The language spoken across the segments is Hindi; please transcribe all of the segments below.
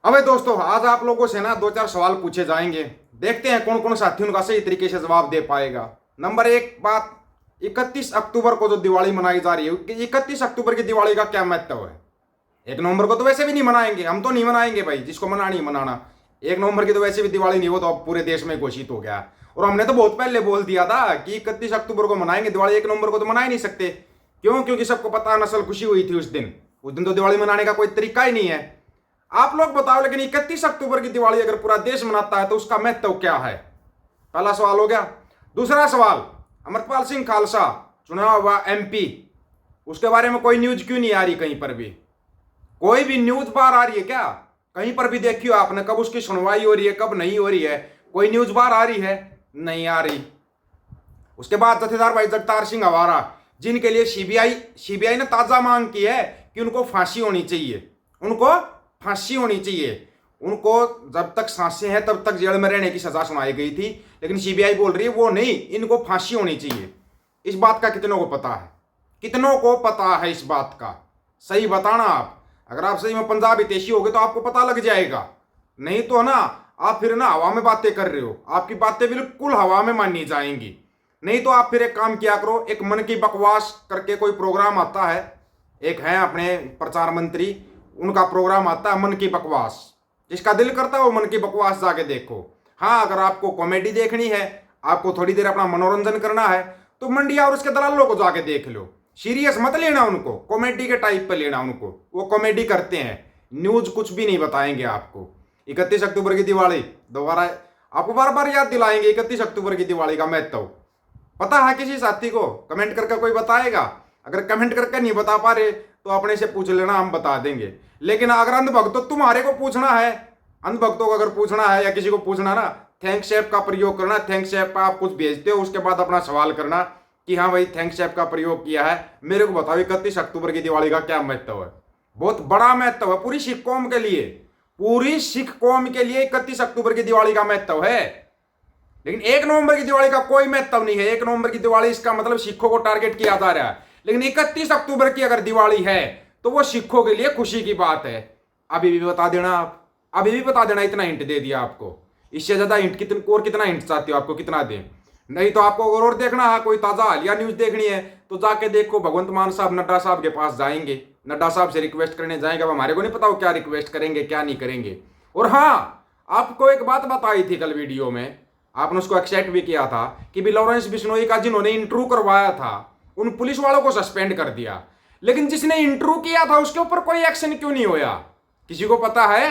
अबे दोस्तों, आज आप लोगों से ना दो चार सवाल पूछे जाएंगे। देखते हैं कौन कौन साथी उनका सही तरीके से जवाब दे पाएगा। नंबर एक बात, 31 अक्टूबर को जो दिवाली मनाई जा रही है, 31 अक्टूबर की दिवाली का क्या महत्व है। 1 नवंबर को तो वैसे भी नहीं मनाएंगे, हम तो नहीं मनाएंगे भाई, जिसको मना नहीं मनाना। 1 नवंबर की तो वैसे भी दिवाली नहीं हो, तो अब पूरे देश में घोषित हो गया। और हमने तो बहुत पहले बोल दिया था कि 31 अक्टूबर को मनाएंगे दिवाली, 1 नवंबर को तो मना ही नहीं सकते। क्यों? क्योंकि सबको पता नस्ल खुशी हुई थी उस दिन तो दिवाली मनाने का कोई तरीका ही नहीं है। आप लोग बताओ, लेकिन 31 अक्टूबर की दिवाली अगर पूरा देश मनाता है तो उसका महत्व क्या है? पहला सवाल हो गया। दूसरा सवाल, अमरपाल सिंह खालसा चुना हुआ MP, उसके बारे में कोई न्यूज क्यों नहीं आ रही? कहीं पर भी कोई भी न्यूज बाहर आ रही है क्या? कहीं पर भी देखियो आपने, कब उसकी सुनवाई हो रही है, कब नहीं हो रही है? कोई न्यूज बाहर आ रही है? नहीं आ रही। उसके बाद जथेदार भाई जगतार सिंह हवारा, जिनके लिए सीबीआई ने ताजा मांग की है कि उनको फांसी होनी चाहिए, उनको फांसी होनी चाहिए। उनको जब तक सांसें हैं तब तक जेल में रहने की सजा सुनाई गई थी, लेकिन सीबीआई बोल रही है वो नहीं, इनको फांसी होनी चाहिए। इस बात का कितनों को पता है? कितनों को पता है इस बात का? सही बताना आप। अगर आप सही में पंजाबी तेशी हो गए तो आपको पता लग जाएगा, नहीं तो ना आप फिर ना हवा में बातें कर रहे हो, आपकी बातें बिल्कुल हवा में मानी जाएंगी। नहीं तो आप फिर एक काम किया करो, एक मन की बकवास करके कोई प्रोग्राम आता है, एक है अपने प्रचार मंत्री, उनका प्रोग्राम आता है मन की बकवास। जिसका दिल करता है वो मन की बकवास जाके देखो। हाँ, अगर आपको कॉमेडी देखनी है, आपको थोड़ी देर अपना मनोरंजन करना है, तो मंडिया और उसके दलालों को जाके देख लो। सीरियस मत लेना उनको, कॉमेडी के टाइप पे लेना उनको, वो कॉमेडी करते हैं, न्यूज कुछ भी नहीं बताएंगे आपको। 31 अक्टूबर की दिवाली दोबारा आपको बार बार याद दिलाएंगे। 31 अक्टूबर की दिवाली का महत्व पता है किसी साथी को? कमेंट करके कोई बताएगा? अगर कमेंट करके नहीं बता पा रहे तो अपने से पूछ लेना, हम बता देंगे। लेकिन अगर अंधभक्तों तुम्हारे को पूछना है, अंधभक्तों को अगर पूछना है या किसी को पूछना ना, थैंक्स ऐप का प्रयोग करना। थैंक्स ऐप पर आप कुछ भेजते हो, उसके बाद अपना सवाल करना कि हाँ भाई थैंक्स ऐप का प्रयोग किया है, मेरे को बताओ 31 अक्टूबर की दिवाली का क्या महत्व है। बहुत बड़ा महत्व है पूरी सिख कौम के लिए, पूरी सिख कौम के लिए 31 अक्टूबर की दिवाली का महत्व है। लेकिन 1 नवंबर की दिवाली का कोई महत्व नहीं है। 1 नवंबर की दिवाली इसका मतलब सिखों को टारगेट किया जा रहा है, लेकिन 31 अक्टूबर की अगर दिवाली है तो वो सिखों के लिए खुशी की बात है। अभी भी बता देना आप, अभी भी बता देना, इतना हिंट दे दिया आपको। इससे ज्यादा हिंट कितना हिंट चाहते हो? आपको कितना दें? नहीं तो आपको और देखना है, कोई ताजा हालिया न्यूज देखनी है तो जाके देखो, भगवंत मान साहब नड्डा साहब के पास जाएंगे, नड्डा साहब से रिक्वेस्ट करने जाएंगे। अब हमारे को नहीं पता वो क्या रिक्वेस्ट करेंगे क्या नहीं करेंगे। और हाँ, आपको एक बात बताई थी कल वीडियो में, आपने उसको एक्सेप्ट भी किया था कि भी लॉरेंस बिश्नोई का जिन्होंने इंटरव्यू करवाया था उन पुलिस वालों को सस्पेंड कर दिया, लेकिन जिसने इंटरव्यू किया था उसके ऊपर कोई एक्शन क्यों नहीं होया? किसी को पता है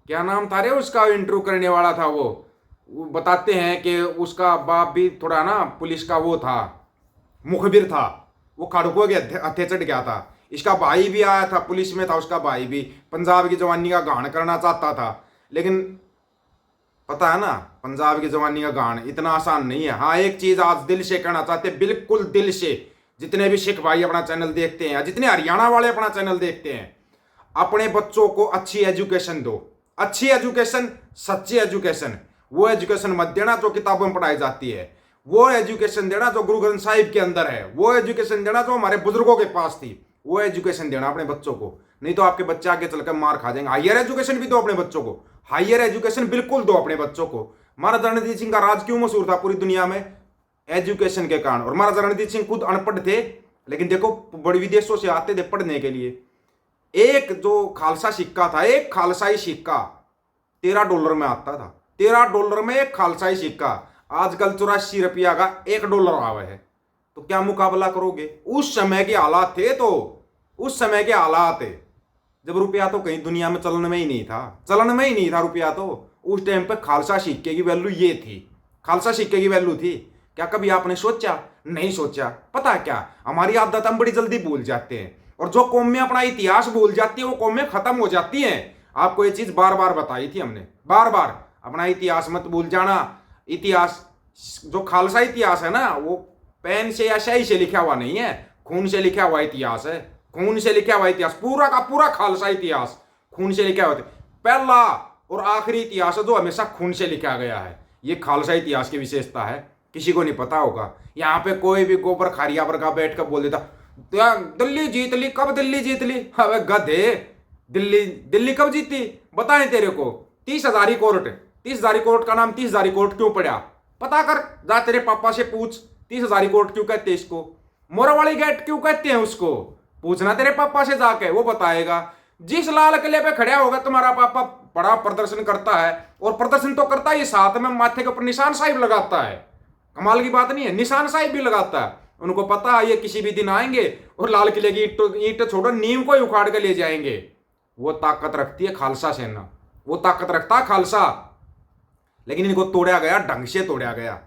क्या नाम था रे उसका? इंटरव्यू करने वाला था वो बताते हैं कि उसका बाप भी थोड़ा ना पुलिस का वो था, मुखबिर था, वो खड़कों के हत्थे चढ़ गया था। इसका भाई भी आया था, पुलिस में था, उसका भाई भी पंजाब की जवानी का गान करना चाहता था। लेकिन पता है ना, पंजाब की जवानी का गान इतना आसान नहीं है। हाँ, एक चीज आज दिल से कहना चाहते, बिल्कुल दिल से, जितने भी सिख भाई अपना चैनल देखते हैं या जितने हरियाणा वाले अपना चैनल देखते हैं, अपने बच्चों को अच्छी एजुकेशन दो। अच्छी एजुकेशन, सच्ची एजुकेशन। वो एजुकेशन मत देना जो किताबों में पढ़ाई जाती है, वो एजुकेशन देना जो गुरु ग्रंथ साहिब के अंदर है, वो एजुकेशन देना जो हमारे बुजुर्गों के पास थी, वो एजुकेशन देना अपने बच्चों को। नहीं तो आपके बच्चे आगे चलकर मार खा जाएंगे। हायर एजुकेशन भी दो अपने बच्चों को, हायर एजुकेशन बिल्कुल दो अपने बच्चों को। महाराजा रणजीत सिंह का राज क्यों मशहूर था पूरी दुनिया में? एजुकेशन के कारण। और महाराजा रणजीत सिंह खुद अनपढ़ थे, लेकिन देखो बड़े विदेशों से आते थे पढ़ने के लिए। एक जो खालसा सिक्का था, एक खालसाई सिक्का $13 में आता था। $13 में एक खालसाई सिक्का। आजकल 84 रुपया का $1 आवे है, तो क्या मुकाबला करोगे? उस समय के हालात थे, तो उस समय के हालात है जब रुपया तो कहीं दुनिया में चलन में ही नहीं था, चलन में ही नहीं था रुपया। तो उस टाइम पे खालसा सिक्के की वैल्यू ये थी, खालसा सिक्के की वैल्यू थी। क्या कभी आपने सोचा? नहीं सोचा। पता है क्या, हमारी आदत हम बड़ी जल्दी भूल जाते हैं, और जो कौमें अपना इतिहास भूल जाती है वो कौमें खत्म हो जाती हैं। आपको ये चीज बार बार बताई थी हमने, बार बार। अपना इतिहास मत भूल जाना। इतिहास जो खालसा इतिहास है ना, वो पेन से या स्याही से लिखा हुआ नहीं है, खून से लिखा हुआ इतिहास है। खून से लिखा हुआ इतिहास, पूरा का पूरा खालसा इतिहास खून से लिखा हुआ था। पहला और आखिरी इतिहास है जो हमेशा खून से लिखा गया है। ये खालसा इतिहास की विशेषता है, किसी को नहीं पता होगा। यहाँ पे कोई भी गोबर खारिया पर का बैठ कर बोल देता दिल्ली जीत ली। कब दिल्ली जीत ली? अबे गधे, दिल्ली कब जीती? बताएं तेरे को 30,000 कोर्ट, 30,000 कोर्ट का नाम 30,000 कोर्ट क्यों पड़ा? पता कर, जा तेरे पापा से पूछ 30,000 कोर्ट क्यों कहते हैं इसको, मोरावाली गेट क्यों कहते हैं उसको, पूछना तेरे पापा से जाके, वो बताएगा। जिस लाल किले पे खड़ा होगा तुम्हारा पापा बड़ा प्रदर्शन करता है, और प्रदर्शन तो करता ही साथ में माथे के ऊपर निशान साहिब लगाता है। कमाल की बात नहीं है, निशान साहिब भी लगाता है। उनको पता है ये किसी भी दिन आएंगे और लाल किले की ईंट छोड़ो नींव को ही उखाड़ के ले जाएंगे। वो ताकत रखती है खालसा सेना, वो ताकत रखता है खालसा। लेकिन इनको तोड़ा गया, ढंग से तोड़ा गया।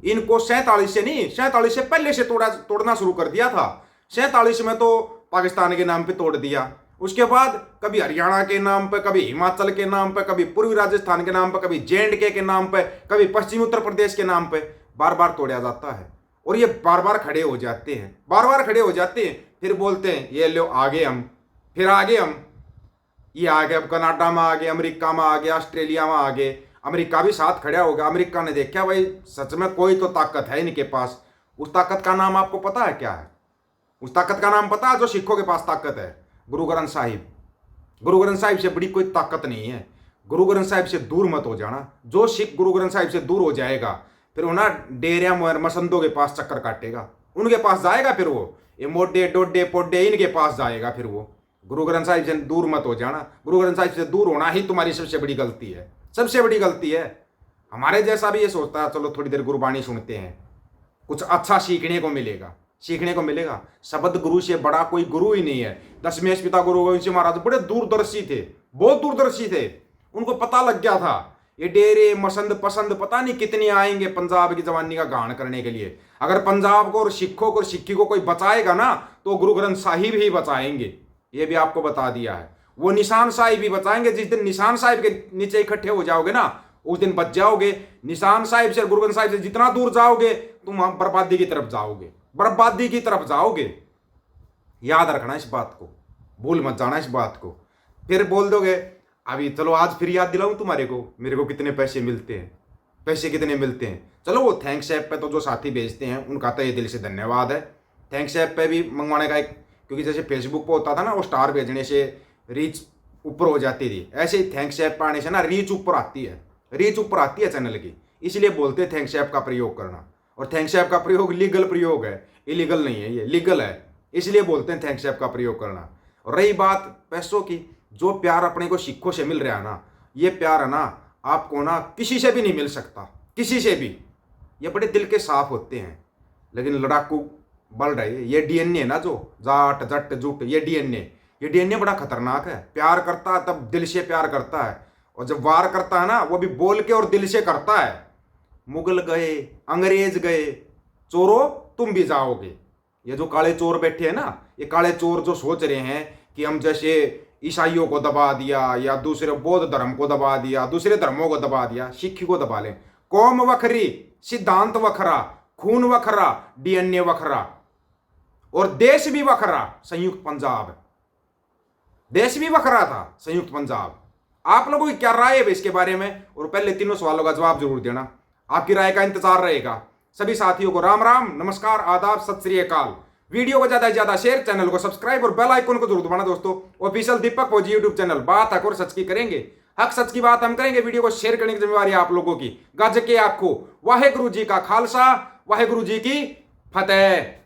इनको 47 से नहीं, 47 से पहले से तोड़ना शुरू कर दिया था। 47 में तो पाकिस्तान के नाम पे तोड़ दिया, उसके बाद कभी हरियाणा के नाम पे, कभी हिमाचल के नाम पे, कभी पूर्वी राजस्थान के नाम पे, कभी J&K के नाम पे, कभी पश्चिमी उत्तर प्रदेश के नाम पे बार बार तोड़ा जाता है। और ये बार बार खड़े हो जाते हैं, बार बार खड़े हो जाते हैं, फिर बोलते हैं ये लो आगे हम, फिर आगे हम, ये आ गए, अब कनाडा में आ गए, अमेरिका में आ गए, ऑस्ट्रेलिया में आ गए। अमेरिका भी साथ खड़ा हो गया। अमेरिका ने देखा भाई सच में कोई तो ताकत है इनके पास। उस ताकत का नाम आपको पता है क्या है? उस ताकत का नाम पता है जो सिखों के पास ताकत है? गुरु ग्रंथ साहिब। गुरु ग्रंथ साहिब से बड़ी कोई ताकत नहीं है। गुरु ग्रंथ साहिब से दूर मत हो जाना। जो सिख गुरु ग्रंथ साहिब से दूर हो जाएगा फिर वो ना डेरिया मसंदों के पास चक्कर काटेगा, उनके पास जाएगा, फिर वो ये मोडे डोडे पोडे इनके पास जाएगा। फिर वो गुरु ग्रंथ साहिब से दूर मत हो जाना। गुरु ग्रंथ साहिब से दूर होना ही तुम्हारी सबसे बड़ी गलती है, सबसे बड़ी गलती है। हमारे जैसा भी ये सोचता है चलो थोड़ी देर गुरबाणी सुनते हैं, कुछ अच्छा सीखने को मिलेगा, सीखने को मिलेगा। शब्द गुरु से बड़ा कोई गुरु ही नहीं है। दशमेश पिता गुरु गोविंद सिंह महाराज बड़े दूरदर्शी थे, बहुत दूरदर्शी थे। उनको पता लग गया था ये डेरे मसंद पसंद पता नहीं कितनी आएंगे पंजाब की जवानी का गान करने के लिए। अगर पंजाब को और सिखों को और सिक्की को कोई बचाएगा ना तो गुरु ग्रंथ साहिब ही बचाएंगे, ये भी आपको बता दिया है। वो निशान साहिब ही बचाएंगे। जिस दिन निशान साहिब के नीचे इकट्ठे हो जाओगे ना उस दिन बच जाओगे। निशान साहिब से, गुरु ग्रंथ साहिब से जितना दूर जाओगे तुम बर्बादी की तरफ जाओगे, बर्बादी की तरफ जाओगे। याद रखना इस बात को, भूल मत जाना इस बात को। फिर बोल दोगे अभी चलो आज फिर याद दिलाऊं तुम्हारे को, मेरे को कितने पैसे मिलते हैं, पैसे कितने मिलते हैं। चलो वो थैंक्स ऐप पे तो जो साथी भेजते हैं उनका तो ये दिल से धन्यवाद है। थैंक्स ऐप पे भी मंगवाने का एक, क्योंकि जैसे फेसबुक पे होता था ना वो स्टार भेजने से रीच ऊपर हो जाती थी, ऐसे ही थैंक्स ऐप पर आने से ना रीच ऊपर आती है, रीच ऊपर आती है चैनल की। इसलिए बोलते हैं थैंक्स ऐप का प्रयोग करना। और थैंक्स ऐप का प्रयोग लीगल प्रयोग है, इलीगल नहीं है, ये लीगल है। इसलिए बोलते हैं थैंक्स ऐप का प्रयोग करना। और रही बात पैसों की, जो प्यार अपने को सिखों से मिल रहा है ना, ये प्यार है ना आपको ना किसी से भी नहीं मिल सकता, किसी से भी। ये बड़े दिल के साफ होते हैं, लेकिन लड़ाकू बढ़ रहे। ये डीएनए ना जो जाट जट जुट, ये डीएनए बड़ा खतरनाक है। प्यार करता है तब दिल से प्यार करता है, और जब वार करता है ना वो भी बोल के और दिल से करता है। मुगल गए, अंग्रेज गए, चोरों तुम भी जाओगे। ये जो काले चोर बैठे हैं ना, ये काले चोर जो सोच रहे हैं कि हम जैसे ईसाइयों को दबा दिया या दूसरे बौद्ध धर्म को दबा दिया, दूसरे धर्मों को दबा दिया, सिक्खी को दबा लें। कौम वखरी, सिद्धांत वखरा, खून वखरा, डीएनए वखरा, और देश भी वखरा। संयुक्त पंजाब, देश भी वखरा था संयुक्त पंजाब। आप लोगों की क्या राय है इसके बारे में? और पहले तीनों सवालों का जवाब जरूर देना, आपकी राय का इंतजार रहेगा। सभी साथियों को राम राम, नमस्कार, आदाब, सत श्री अकाल। वीडियो को ज्यादा से ज्यादा शेयर, चैनल को सब्सक्राइब और बेल आइकन को जरूर दबाना दोस्तों। ऑफिशियल दीपक फौजी यूट्यूब चैनल, बात हक और सच की करेंगे, हक सच की बात हम करेंगे। वीडियो को शेयर करने की जिम्मेवारी आप लोगों की। गज के आखो वाहेगुरु जी का खालसा, वाहेगुरु जी की फतेह।